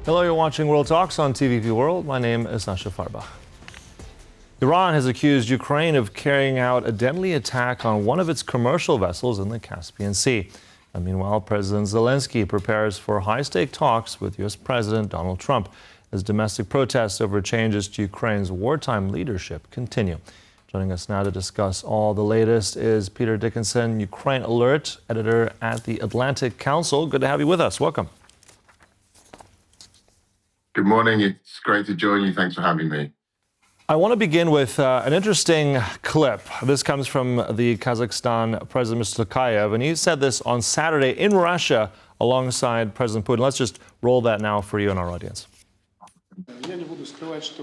Hello, you're watching World Talks on TVP World. My name is Nasha Farbach. Iran has accused Ukraine of carrying out a deadly attack on one of its commercial vessels in the Caspian Sea. And meanwhile, President Zelenskyy prepares for high-stake talks with U.S. President Donald Trump as domestic protests over changes to Ukraine's wartime leadership continue. Joining us now to discuss all the latest is Peter Dickinson, UkraineAlert Editor at the Atlantic Council. Good to have you with us. Welcome. Good morning. It's great to join you. Thanks for having me. I want to begin with an interesting clip. This comes from the Kazakhstan President, Mr. Tokayev, and he said this on Saturday in Russia alongside President Putin. Let's just roll that now for you and our audience.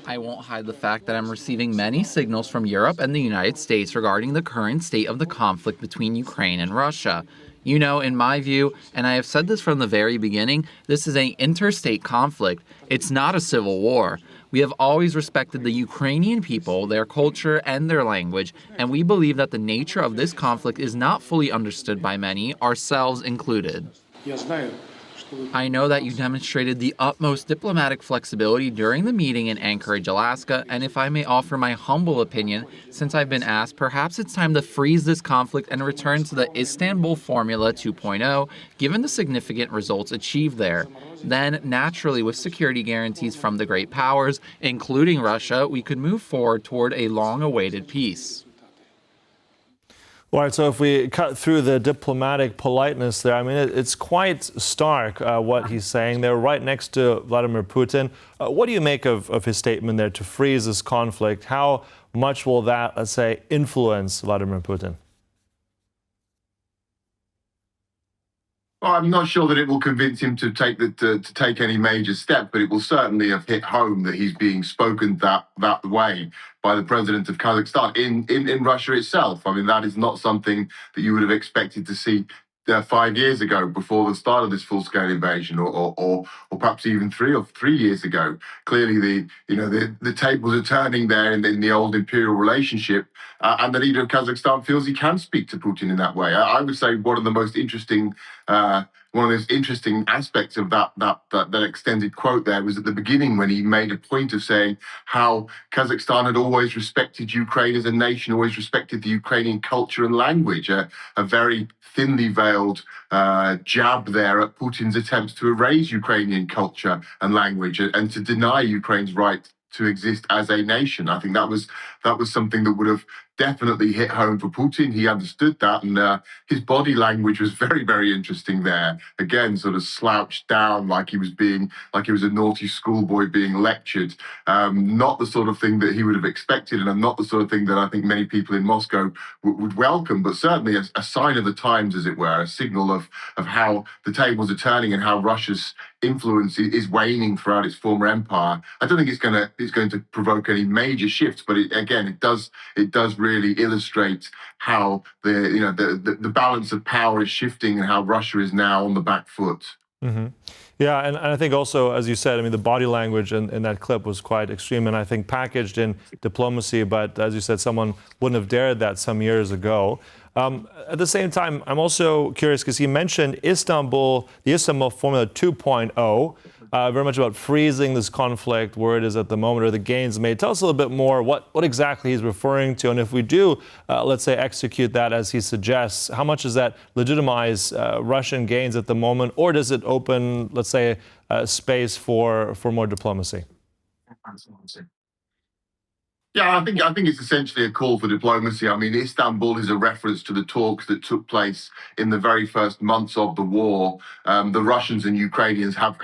I won't hide the fact that I'm receiving many signals from Europe and the United States regarding the current state of the conflict between Ukraine and Russia. You know, in my view, and I have said this from the very beginning, this is an interstate conflict. It's not a civil war. We have always respected the Ukrainian people, their culture, and their language, and we believe that the nature of this conflict is not fully understood by many, ourselves included. I know that you demonstrated the utmost diplomatic flexibility during the meeting in Anchorage, Alaska, and if I may offer my humble opinion, since I've been asked, perhaps it's time to freeze this conflict and return to the Istanbul Formula 2.0, given the significant results achieved there. Then, naturally, with security guarantees from the great powers, including Russia, we could move forward toward a long-awaited peace. All right, so if we cut through the diplomatic politeness there, I mean, it's quite stark what he's saying. They're right next to Vladimir Putin. What do you make of his statement there to freeze this conflict? How much will that, let's say, influence Vladimir Putin? Well, I'm not sure that it will convince him to take any major step, but it will certainly have hit home that he's being spoken that way by the president of Kazakhstan in Russia itself. I mean, that is not something that you would have expected to see 5 years ago, before the start of this full-scale invasion, or perhaps even 3 years ago. Clearly, the tables are turning there in the old imperial relationship, and the leader of Kazakhstan feels he can speak to Putin in that way. I would say one of the most interesting aspects of that extended quote there was at the beginning, when he made a point of saying how Kazakhstan had always respected Ukraine as a nation, always respected the Ukrainian culture and language, a very thinly veiled jab there at Putin's attempts to erase Ukrainian culture and language and to deny Ukraine's right to exist as a nation. I think that was something that would have definitely hit home for Putin. He understood that, and his body language was very, very interesting there. Again, sort of slouched down like he was a naughty schoolboy being lectured. Not the sort of thing that he would have expected, and not the sort of thing that I think many people in Moscow would welcome, but certainly a sign of the times, as it were, a signal of how the tables are turning and how Russia's influence is waning throughout its former empire. I don't think it's going to provoke any major shifts, but it does really illustrate how the balance of power is shifting and how Russia is now on the back foot. Mm-hmm. Yeah, and I think also, as you said, I mean, the body language in that clip was quite extreme, and I think packaged in diplomacy, but as you said, someone wouldn't have dared that some years ago. At the same time, I'm also curious because he mentioned the Istanbul Formula 2.0, very much about freezing this conflict where it is at the moment, or the gains made. Tell us a little bit more what exactly he's referring to, and if we do, let's say, execute that as he suggests, how much does that legitimize Russian gains at the moment, or does it open, let's say, space for more diplomacy? Yeah, I think it's essentially a call for diplomacy. I mean, Istanbul is a reference to the talks that took place in the very first months of the war. The Russians and Ukrainians have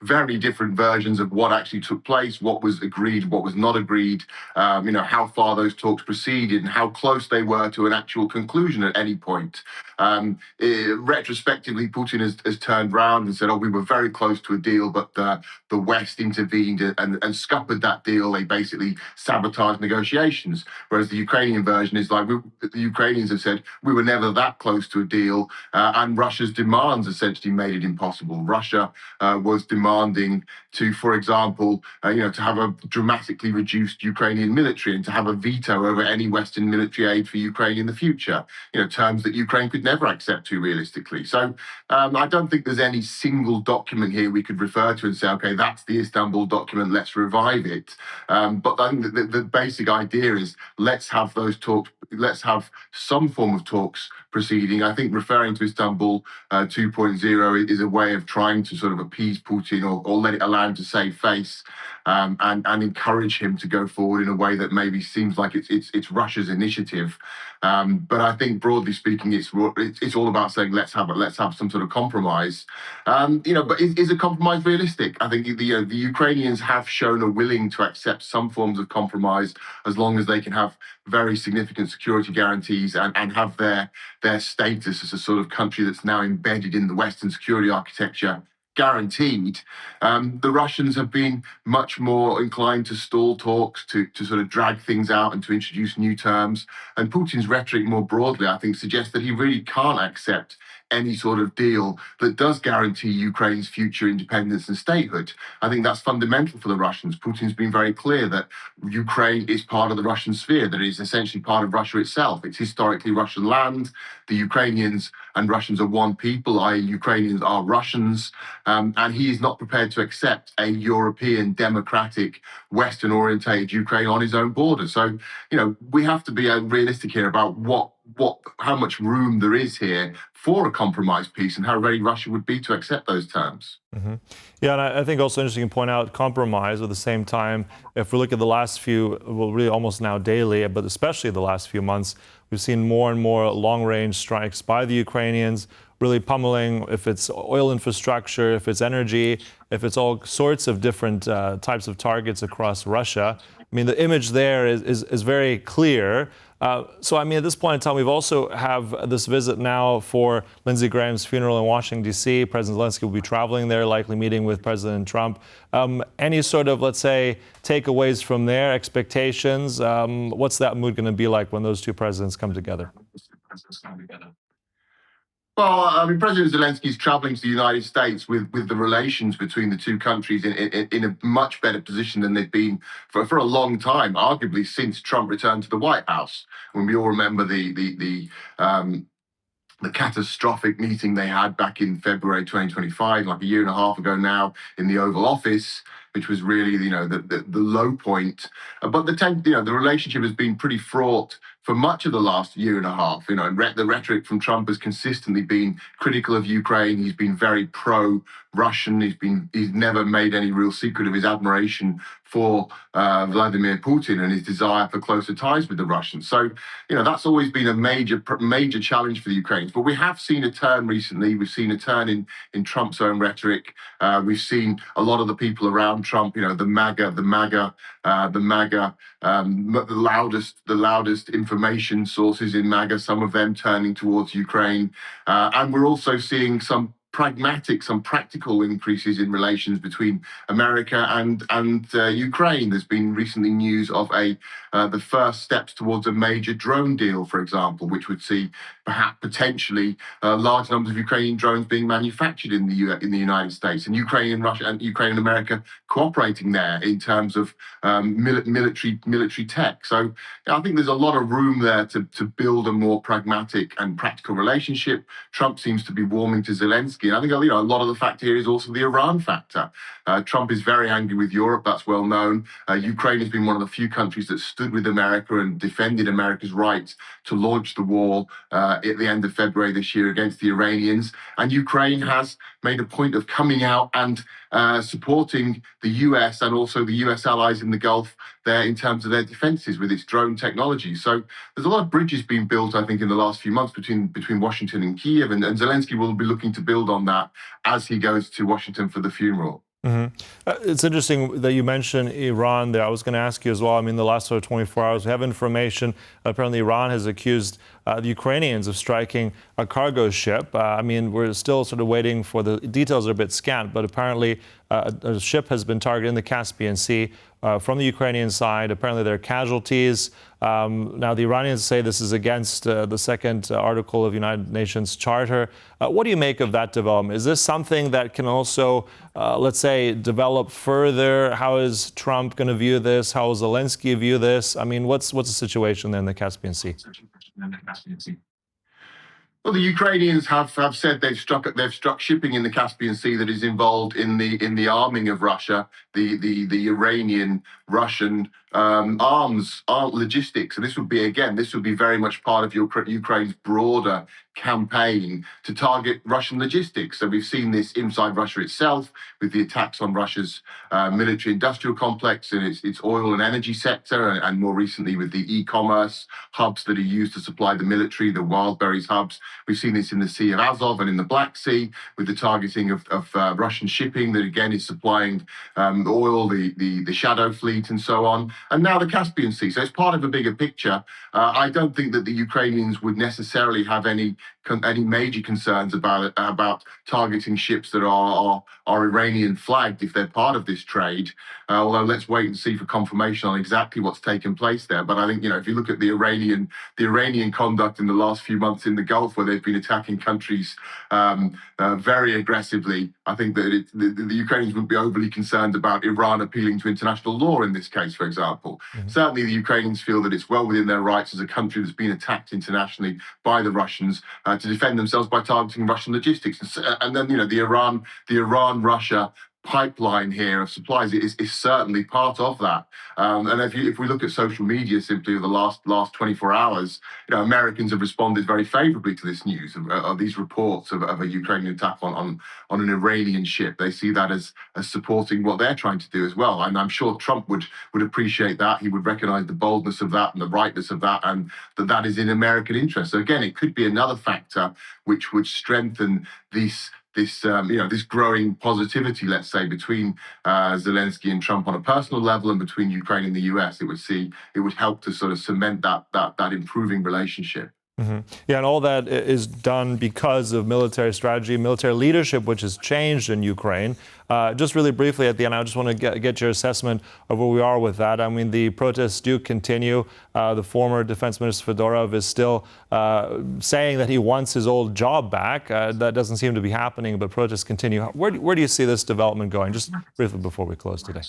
very different versions of what actually took place, what was agreed, what was not agreed, how far those talks proceeded, and how close they were to an actual conclusion at any point. Retrospectively, Putin has turned around and said, we were very close to a deal, but the West intervened and scuppered that deal. They basically sabotaged negotiations. Whereas the Ukrainian version is like, the Ukrainians have said, we were never that close to a deal, and Russia's demands essentially made it impossible. Russia was demanding to, for example, to have a dramatically reduced Ukrainian military and to have a veto over any Western military aid for Ukraine in the future. Terms that Ukraine could never accept to realistically. So I don't think there's any single document here we could refer to and say, okay, that's the Istanbul document, let's revive it. But I think the basic idea is let's have those talks, let's have some form of talks proceeding. I think referring to Istanbul 2.0 is a way of trying to sort of appease Putin or allow him to save face and encourage him to go forward in a way that maybe seems like it's Russia's initiative. But I think broadly speaking, it's all about saying let's have some sort of compromise. But is a compromise realistic? I think the Ukrainians have shown a willing to accept some forms of compromise as long as they can have very significant security guarantees and have their status as a sort of country that's now embedded in the Western security architecture guaranteed. The Russians have been much more inclined to stall talks, to sort of drag things out and to introduce new terms. And Putin's rhetoric more broadly, I think, suggests that he really can't accept any sort of deal that does guarantee Ukraine's future independence and statehood. I think that's fundamental for the Russians. Putin's been very clear that Ukraine is part of the Russian sphere, that it is essentially part of Russia itself. It's historically Russian land. The Ukrainians and Russians are one people, i.e. Ukrainians are Russians. And he is not prepared to accept a European, democratic, Western-orientated Ukraine on his own border. So, we have to be realistic here about how much room there is here for a compromise peace and how ready Russia would be to accept those terms. Mm-hmm. Yeah, and I think also interesting to point out compromise at the same time. If we look at the last few, well, really almost now daily, but especially the last few months, we've seen more and more long-range strikes by the Ukrainians, really pummeling, if it's oil infrastructure, if it's energy, if it's all sorts of different types of targets across Russia. I mean, the image there is very clear. So, I mean, at this point in time, we've also have this visit now for Lindsey Graham's funeral in Washington, D.C. President Zelenskyy will be traveling there, likely meeting with President Trump. Any sort of, let's say, takeaways from there, expectations? What's that mood going to be like when those two presidents come together? Well, I mean, President Zelenskyy is traveling to the United States with the relations between the two countries in a much better position than they've been for a long time, arguably since Trump returned to the White House. When we all remember the catastrophic meeting they had back in February 2025, like a year and a half ago now, in the Oval Office, which was really, the low point. But the relationship has been pretty fraught for much of the last year and a half. The rhetoric from Trump has consistently been critical of Ukraine. He's been very pro-Russian. He's never made any real secret of his admiration for Vladimir Putin and his desire for closer ties with the Russians. So, that's always been a major challenge for the Ukrainians. But we have seen a turn recently. We've seen a turn in Trump's own rhetoric. We've seen a lot of the people around Trump, the loudest information sources in MAGA, some of them turning towards Ukraine. And we're also seeing some practical increases in relations between America and Ukraine. There's been recently news of the first steps towards a major drone deal, for example, which would see potentially large numbers of Ukrainian drones being manufactured in the United States, and Ukraine and America cooperating there in terms of military tech. So I think there's a lot of room there to build a more pragmatic and practical relationship. Trump seems to be warming to Zelenskyy. And I think a lot of the factor here is also the Iran factor. Trump is very angry with Europe, that's well known. Ukraine has been one of the few countries that stood with America and defended America's right to launch the war at the end of February this year against the Iranians. And Ukraine has made a point of coming out and supporting the US and also the US allies in the Gulf there in terms of their defenses with its drone technology. So there's a lot of bridges being built, I think, in the last few months between Washington and Kiev, and Zelenskyy will be looking to build on that as he goes to Washington for the funeral. Mm-hmm. It's interesting that you mentioned Iran there. I was going to ask you as well. I mean, the last sort of 24 hours, we have information. Apparently, Iran has accused the Ukrainians of striking a cargo ship. I mean, we're still sort of waiting for the details are a bit scant, but apparently a ship has been targeted in the Caspian Sea from the Ukrainian side. Apparently there are casualties. Now the Iranians say this is against the second article of United Nations Charter. What do you make of that development? Is this something that can also, let's say, develop further? How is Trump going to view this? How will Zelenskyy view this? I mean, what's the situation there in the Caspian Sea? Well, the Ukrainians have said they've struck shipping in the Caspian Sea that is involved in the arming of Russia, the Iranian Russian arms logistics, and this would be very much part of Ukraine's broader campaign to target Russian logistics. So we've seen this inside Russia itself with the attacks on Russia's military-industrial complex and its oil and energy sector, and more recently with the e-commerce hubs that are used to supply the military, the Wildberries hubs. We've seen this in the Sea of Azov and in the Black Sea with the targeting of Russian shipping that again is supplying oil, the Shadow Fleet and so on, and now the Caspian Sea. So it's part of a bigger picture. I don't think that the Ukrainians would necessarily have any major concerns about targeting ships that are Iranian flagged if they're part of this trade. Although let's wait and see for confirmation on exactly what's taken place there. But I think, if you look at the Iranian conduct in the last few months in the Gulf, where they've been attacking countries very aggressively, I think that the Ukrainians wouldn't be overly concerned about Iran appealing to international law in this case, for example. Mm-hmm. Certainly the Ukrainians feel that it's well within their rights as a country that's been attacked internationally by the Russians to defend themselves by targeting Russian logistics. And then, the Iran-Russia pipeline here of supplies is certainly part of that. And if we look at social media simply over the last 24 hours, Americans have responded very favorably to this news of these reports of a Ukrainian attack on an Iranian ship. They see that as supporting what they're trying to do as well. And I'm sure Trump would appreciate that. He would recognize the boldness of that and the rightness of that, and that is in American interest. So again, it could be another factor which would strengthen this growing positivity, let's say, between Zelenskyy and Trump on a personal level, and between Ukraine and the US. It would help to sort of cement that improving relationship. Mm-hmm. Yeah, and all that is done because of military strategy, military leadership, which has changed in Ukraine. Just really briefly at the end, I just want to get your assessment of where we are with that. I mean, the protests do continue. The former Defense Minister Fedorov is still saying that he wants his old job back. That doesn't seem to be happening, but protests continue. Where do you see this development going? Just briefly before we close today.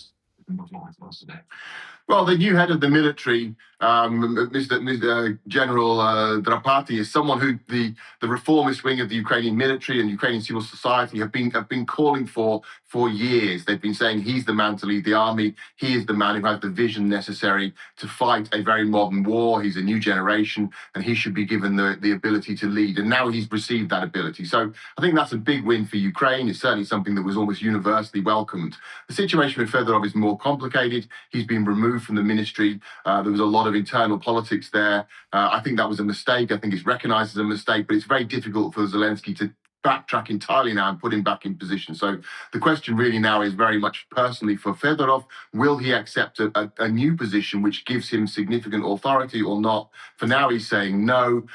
Well, the new head of the military, Mr. General Drapati, is someone who the reformist wing of the Ukrainian military and Ukrainian civil society have been calling for years. They've been saying he's the man to lead the army. He is the man who has the vision necessary to fight a very modern war. He's a new generation, and he should be given the ability to lead. And now he's received that ability. So I think that's a big win for Ukraine. It's certainly something that was almost universally welcomed. The situation with Fedorov is more complicated. He's been removed from the ministry. There was a lot of internal politics there. I think that was a mistake. I think it's recognized as a mistake, but it's very difficult for Zelenskyy to backtrack entirely now and put him back in position. So the question really now is very much personally for Fedorov. Will he accept a new position which gives him significant authority or not? For now, he's saying no.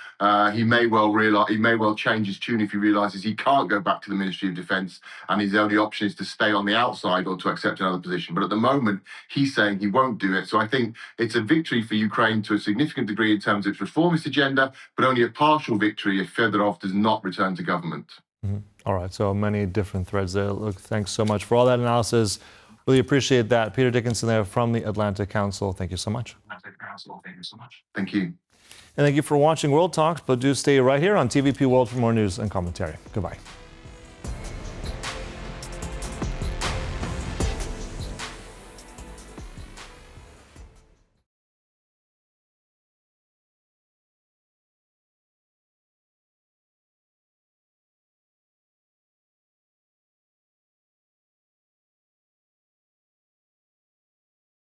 He may well change his tune if he realizes he can't go back to the Ministry of Defense and his only option is to stay on the outside or to accept another position. But at the moment, he's saying he won't do it. So I think it's a victory for Ukraine to a significant degree in terms of its reformist agenda, but only a partial victory if Fedorov does not return to government. Mm-hmm. All right, so many different threads there. Look, thanks so much for all that analysis. Really appreciate that. Peter Dickinson there from the Atlantic Council. Thank you so much. Thank you. And thank you for watching World Talks, but do stay right here on TVP World for more news and commentary. Goodbye.